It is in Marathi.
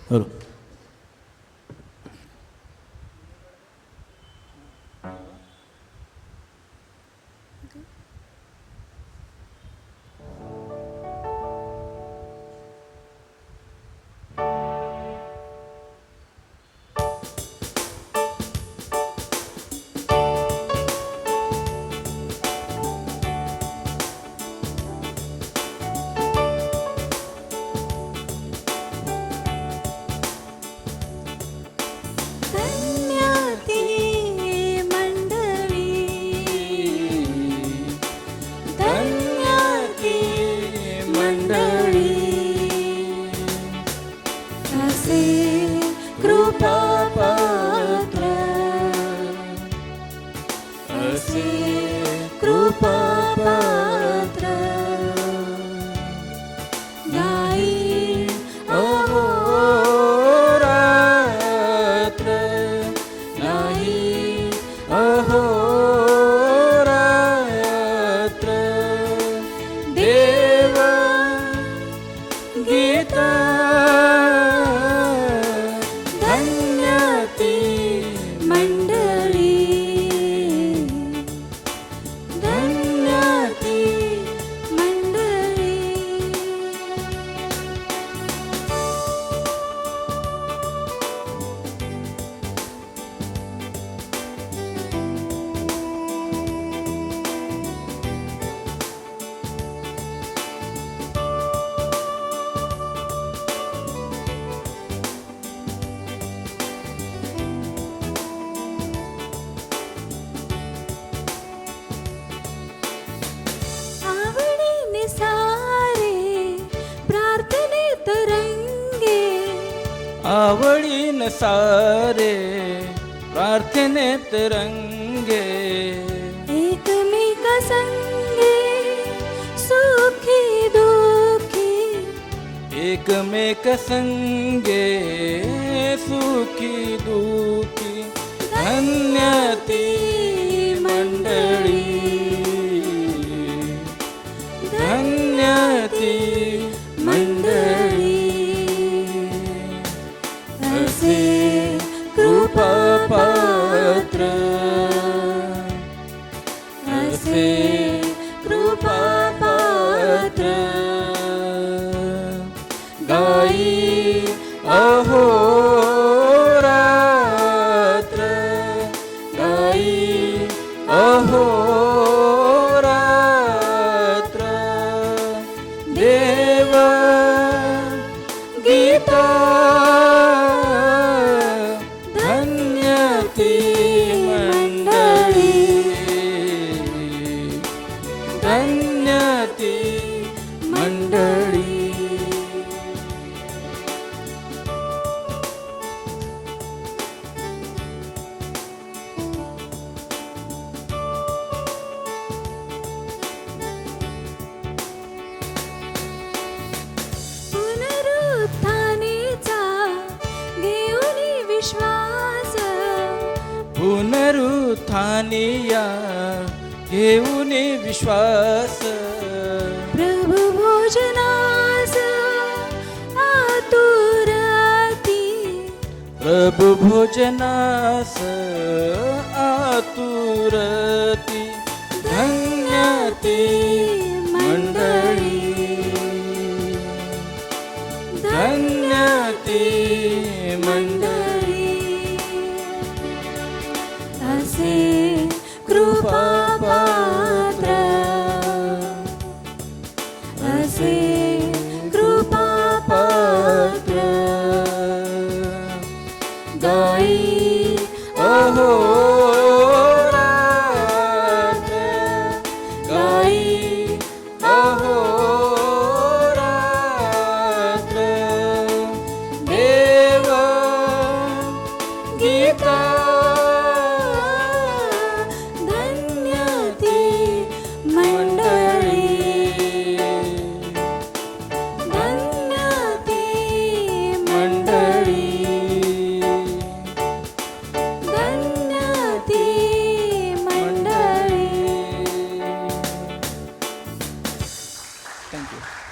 हॅलो. कृपापात्र गाई अहोरात्र नाही अहोरात्र देव गीता धन्यती मंडळी आवडीन सारे प्रार्थनेत रंगे एकमेका संगे सुखी दुखी एकमेक संगे सुखी दुखी धन्यती मंडळी धन्यती मंडळी असे कृपापात्र असे कृपापात्र गाई अहोरात्र गाई अहोरात्र देव गीता धन्यती मंडळी धन्यती मंडळी पुनरुत्थानिया घेऊन विश्वास प्रभु भोजनास आतुरती प्रभु भोजनास आतुरती धन्यती मंडळी धन्यती मंडळी असे कृपापात्र असे कृपापात्र गाई अहोरात्र गाई अहोरात्र देव गीता Thank you.